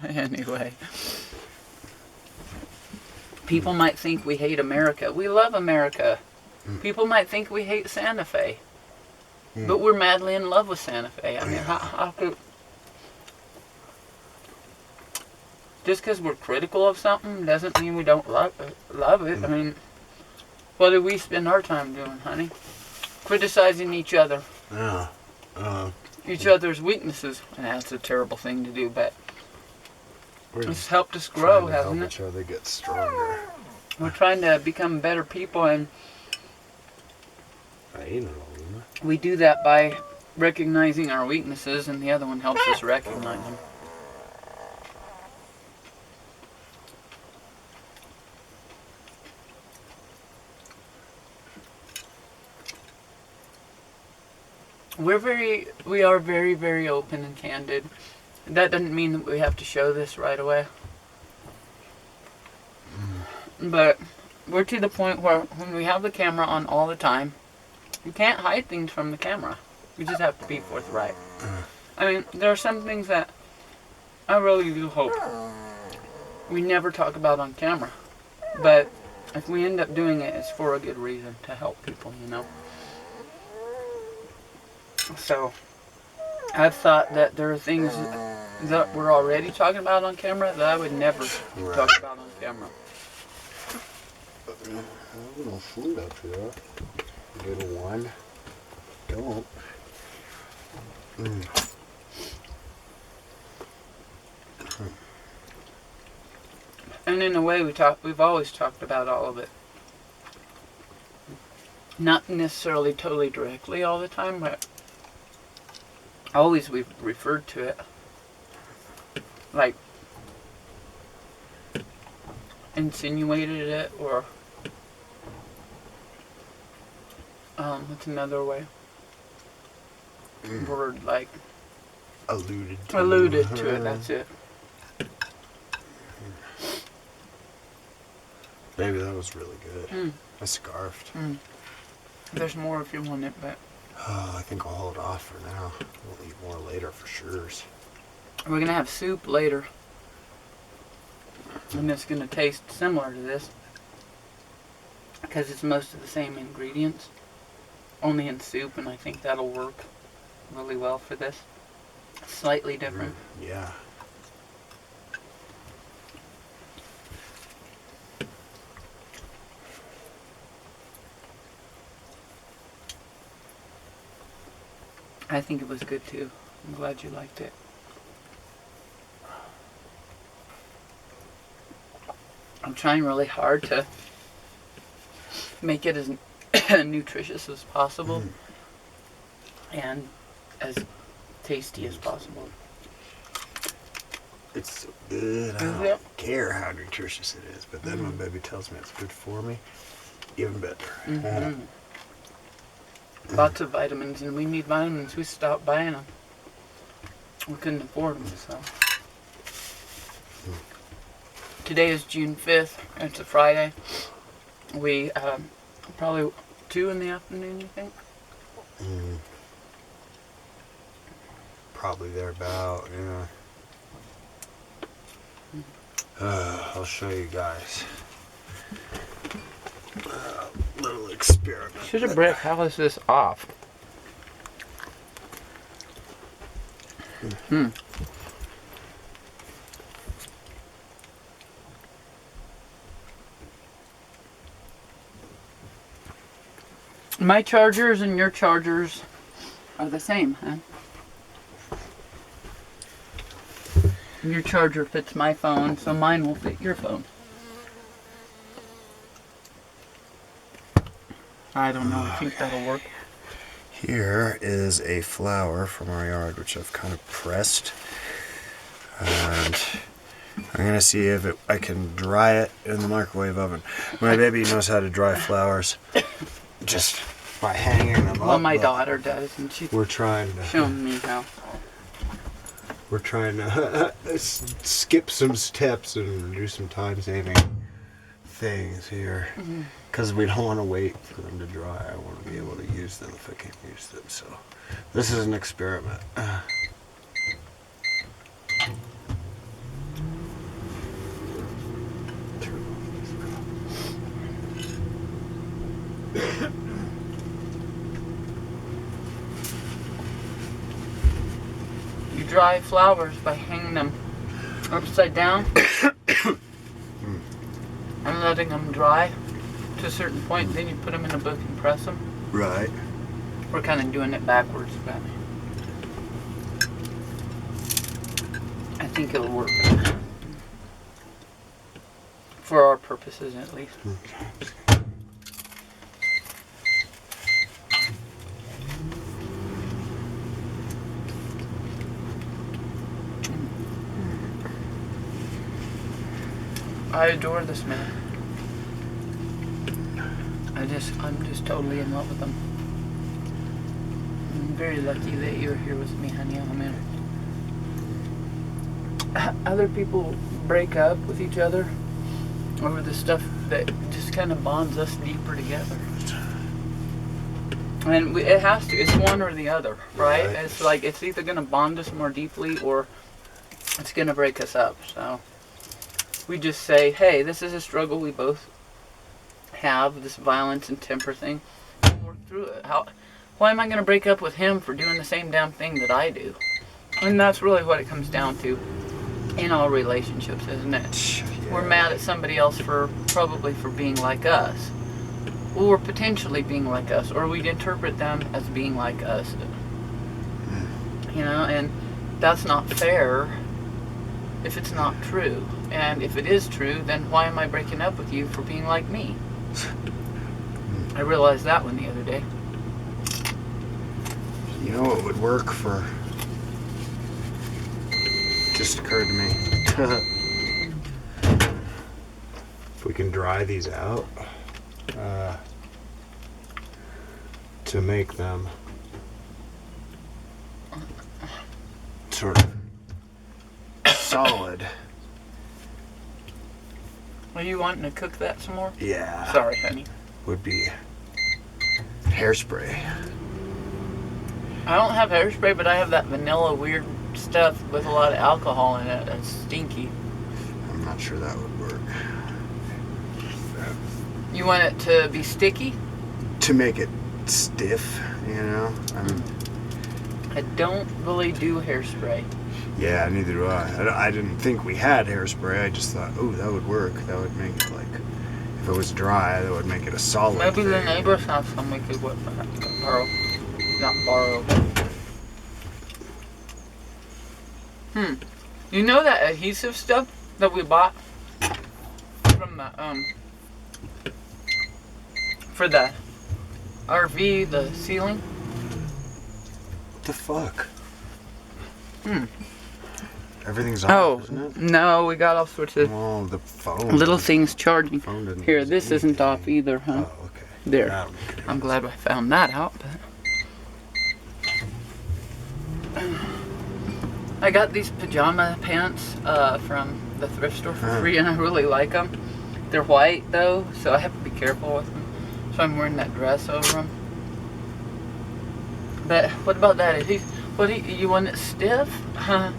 Anyway. People might think we hate America. We love America. People might think we hate Santa Fe. But we're madly in love with Santa Fe. I mean, how could... Just because we're critical of something doesn't mean we don't love it. I mean, what do we spend our time doing, honey? Criticizing each other. Yeah. Each other's weaknesses. And that's a terrible thing to do, but it's helped us grow, hasn't it? Help each other get stronger. We're trying to become better people, and we do that by recognizing our weaknesses, and the other one helps us recognize them. We are very, very open and candid. That doesn't mean that we have to show this right away. But we're to the point where when we have the camera on all the time, you can't hide things from the camera. You just have to be forthright. I mean, there are some things that I really do hope we never talk about on camera. But if we end up doing it, it's for a good reason, to help people, you know. So, I've thought that there are things that we're already talking about on camera that I would never talk about on camera. A little food up here. Little one. Don't. And in a way, we've always talked about all of it. Not necessarily totally directly all the time, but always we've referred to it. Like, insinuated it, or what's another way? Word, like alluded to it, that's it. Maybe that was really good. I scarfed. There's more if you want it, but I think I'll hold off for now. We'll eat more later for sure. We're going to have soup later. And it's going to taste similar to this. Because it's most of the same ingredients. Only in soup, and I think that'll work really well for this. Slightly different. Yeah. I think it was good too. I'm glad you liked it. I'm trying really hard to make it as nutritious as possible and as tasty as possible. It's so good. I don't care how nutritious it is, but then when baby tells me it's good for me, even better. Lots of vitamins, and we need vitamins. We stopped buying them. We couldn't afford them, so. Today is June 5th. It's a Friday. We, probably 2 in the afternoon, you think? Probably thereabout, yeah. I'll show you guys. Little experiment. Should have Brett, how is this off? My chargers and your chargers are the same, huh? Your charger fits my phone, so mine will fit your phone. I don't know, I think that'll work. Here is a flower from our yard, which I've kind of pressed. And I'm going to see if I can dry it in the microwave oven. My baby knows how to dry flowers just by hanging them up. Well, my daughter does, and she's showing me how. We're trying to skip some steps and do some time-saving things here. Because we don't want to wait for them to dry. I want to be able to use them if I can't use them. So this is an experiment. dry flowers by hanging them upside down and letting them dry to a certain point. Then you put them in a book and press them. Right. We're kind of doing it backwards, but I think it'll work for our purposes, at least. I adore this man. I'm just totally in love with him. I'm very lucky that you're here with me, honey. I mean, other people break up with each other over the stuff that just kind of bonds us deeper together. And it has to. It's one or the other, right? It's like it's either going to bond us more deeply or it's going to break us up. So we just say, hey, this is a struggle we both have, this violence and temper thing. We'll work through it. Why am I going to break up with him for doing the same damn thing that I do? And that's really what it comes down to in all relationships, isn't it? Yeah. We're mad at somebody else probably for being like us. Or potentially being like us. Or we'd interpret them as being like us. You know, and that's not fair if it's not true. And if it is true, then why am I breaking up with you for being like me? I realized that one the other day. You know what would work for... Just occurred to me. If we can dry these out to make them sort of solid. Are you wanting to cook that some more? Yeah. Sorry, honey. Would be hairspray. I don't have hairspray, but I have that vanilla weird stuff with a lot of alcohol in it. That's stinky. I'm not sure that would work. You want it to be sticky? To make it stiff, you know? I mean, I don't really do hairspray. yeah, neither do I. I didn't think we had hairspray. I just thought, oh, that would work. That would make it like, if it was dry, that would make it a solid Maybe the thing. neighbors have some we could borrow. Not borrow, but... You know that adhesive stuff that we bought from the, for the RV, the ceiling? What the fuck? Everything's off, isn't it? No, we got all sorts of Oh, the phone. little things charging. Phone didn't Here, use this isn't off anything. either, huh? Oh, okay. There. That'll make it I'm easy. glad I found that out, but... I got these pajama pants from the thrift store for free, and I really like them. They're white, though, so I have to be careful with them. So I'm wearing that dress over them. But what about that? You want it stiff?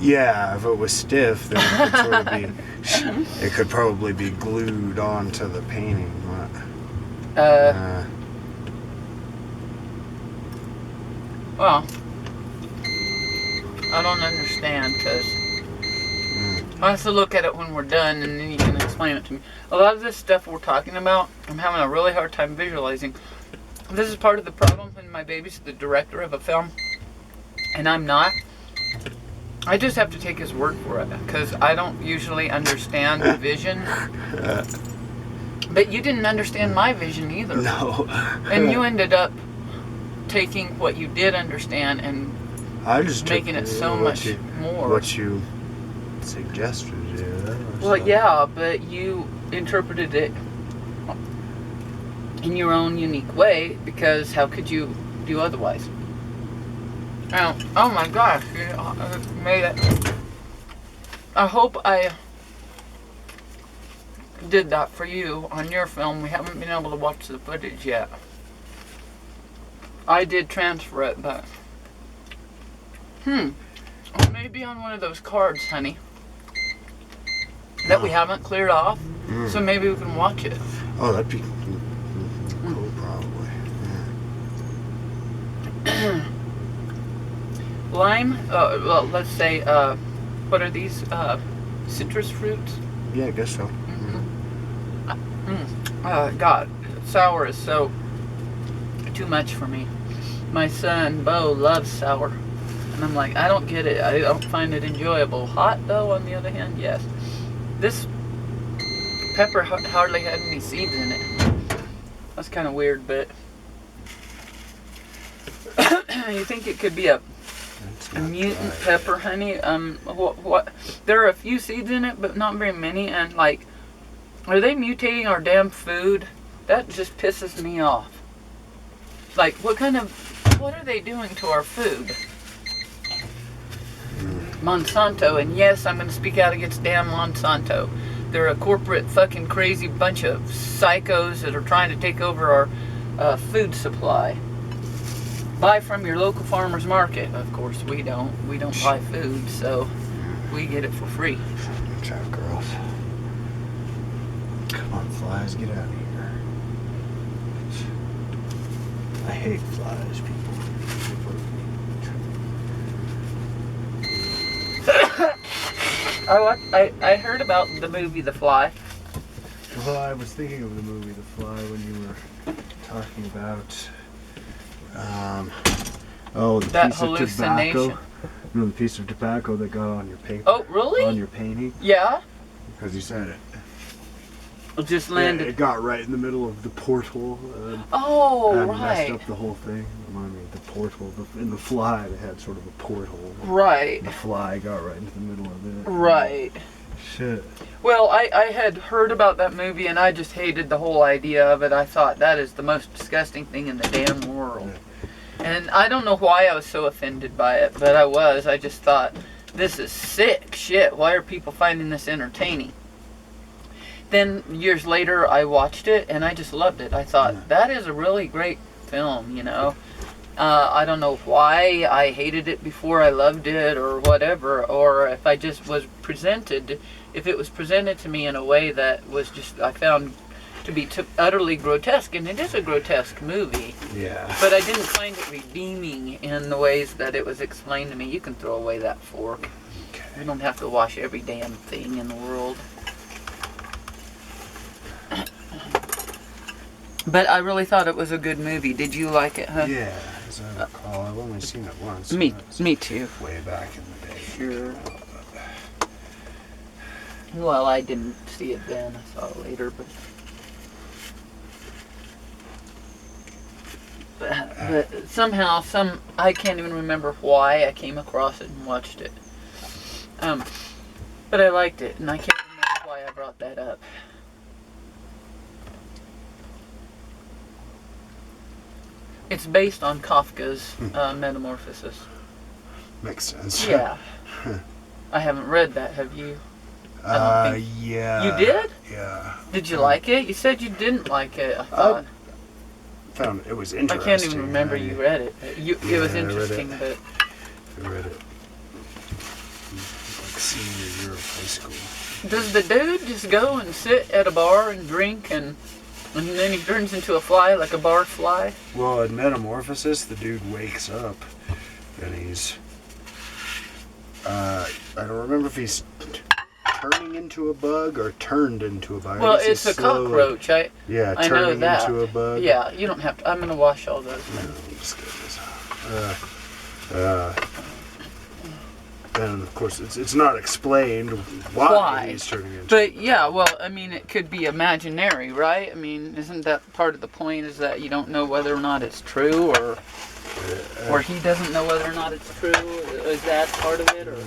Yeah, if it was stiff, then it could sort of be. It could probably be glued onto the painting. Well, I don't understand, because I have to look at it when we're done, and then you can explain it to me. A lot of this stuff we're talking about, I'm having a really hard time visualizing. This is part of the problem when my baby's the director of a film, and I'm not. I just have to take his word for it, because I don't usually understand the vision. But you didn't understand my vision either. No. And you ended up taking what you did understand and I just making took it so what much you, more. What you suggested, yeah. Well, yeah, but you interpreted it in your own unique way, because how could you do otherwise? Oh my gosh, you made it. I hope I did that for you on your film. We haven't been able to watch the footage yet. I did transfer it, but maybe on one of those cards, honey, that we haven't cleared off, so maybe we can watch it. Oh, that'd be cool, probably. Yeah. Lime, well, let's say, what are these? Citrus fruits? Yeah, I guess so. God, sour is so too much for me. My son, Bo, loves sour. And I'm like, I don't get it. I don't find it enjoyable. Hot, though, on the other hand, yes. This pepper hardly had any seeds in it. That's kind of weird, but you think it could be a mutant pepper, honey? What? There are a few seeds in it, but not very many. And like, are they mutating our damn food? That just pisses me off. Like, what are they doing to our food? Monsanto, and yes, I'm going to speak out against damn Monsanto. They're a corporate fucking crazy bunch of psychos that are trying to take over our food supply. Buy from your local farmer's market. Of course, we don't. We don't buy food, so we get it for free. Watch out, girls. Come on, flies, get out of here. I hate flies, people. I heard about the movie The Fly. Well, I was thinking of the movie The Fly when you were talking about the That piece of hallucination. tobacco. You know, the piece of tobacco that got on your paper. Oh, really? On your painting. Yeah? Because you said it. It just landed. It got right in the middle of the porthole. Oh, and right. messed up the whole thing. I mean, the porthole. In the fly, they had sort of a porthole. Right. The fly got right into the middle of it. Right. Shit. Well, I had heard about that movie and I just hated the whole idea of it. I thought that is the most disgusting thing in the damn world. And I don't know why I was so offended by it, but I was. I just thought, this is sick shit. Why are people finding this entertaining? Then years later, I watched it and I just loved it. I thought, that is a really great film, you know. I don't know why I hated it before I loved it or whatever, or if I just was if it was presented to me in a way that was just, I found to be utterly grotesque, and it is a grotesque movie. Yeah. But I didn't find it redeeming in the ways that it was explained to me. You can throw away that fork. Okay. You don't have to wash every damn thing in the world. But I really thought it was a good movie. Did you like it, huh? Yeah, as I recall, I've only seen it once. Me too. Way back in the day. Sure. Well, I didn't see it then. I saw it later, but somehow, I can't even remember why I came across it and watched it. But I liked it, and I can't remember why I brought that up. It's based on Kafka's Metamorphosis. Makes sense. Yeah. I haven't read that. Have you? I don't think. Yeah. You did? Yeah. Did you like it? You said you didn't like it. I thought. Found it was I interesting. can't even remember you read it. It was interesting, but. I read it. Like senior year of high school. Does the dude just go and sit at a bar and drink and then he turns into a fly, like a bar fly? Well, in Metamorphosis, the dude wakes up and he's. I don't remember if he's turning into a bug or turned into a bug. Well, it's a cockroach. I know turning that. into a bug. Yeah, you don't have to. I'm going to wash all those. No, I'm just getting this out. And of course, it's not explained why he's turning into. But yeah, well, I mean, it could be imaginary, right? I mean, isn't that part of the point? Is that you don't know whether or not it's true, or he doesn't know whether or not it's true? Is that part of it, or?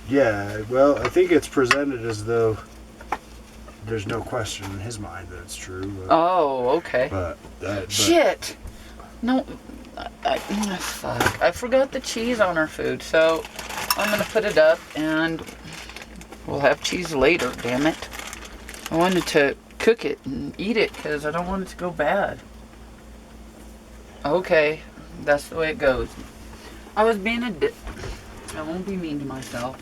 Yeah, well, I think it's presented as though there's no question in his mind that it's true. Oh, okay. But shit. No. Fuck. I forgot the cheese on our food, so I'm gonna put it up and we'll have cheese later, damn it. I wanted to cook it and eat it because I don't want it to go bad. Okay, that's the way it goes. I was being a dick. I won't be mean to myself.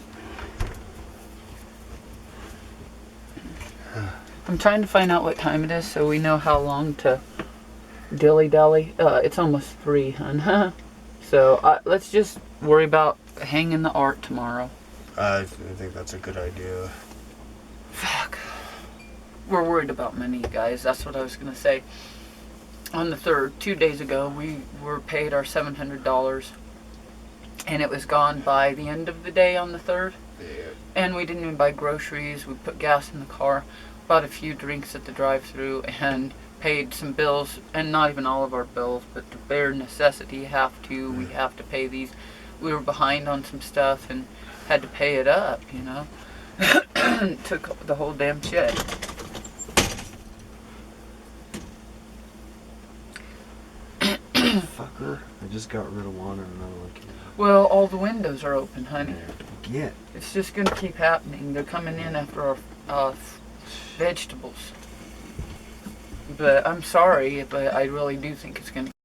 I'm trying to find out what time it is so we know how long to dilly-dally. It's almost 3, hun. So let's just worry about hanging the art tomorrow. I think that's a good idea. Fuck. We're worried about money, guys. That's what I was gonna say. On the 3rd, 2 days ago, we were paid our $700, and it was gone by the end of the day on the 3rd. Yeah. And we didn't even buy groceries. We put gas in the car, bought a few drinks at the drive-thru, and paid some bills, and not even all of our bills, but the bare necessity. We have to pay these. We were behind on some stuff and had to pay it up, you know. Took the whole damn shit. Fucker. I just got rid of one and another one came out. Well, all the windows are open, honey. Yeah. It's just gonna keep happening. They're coming in after our vegetables. But I'm sorry, but I really do think it's gonna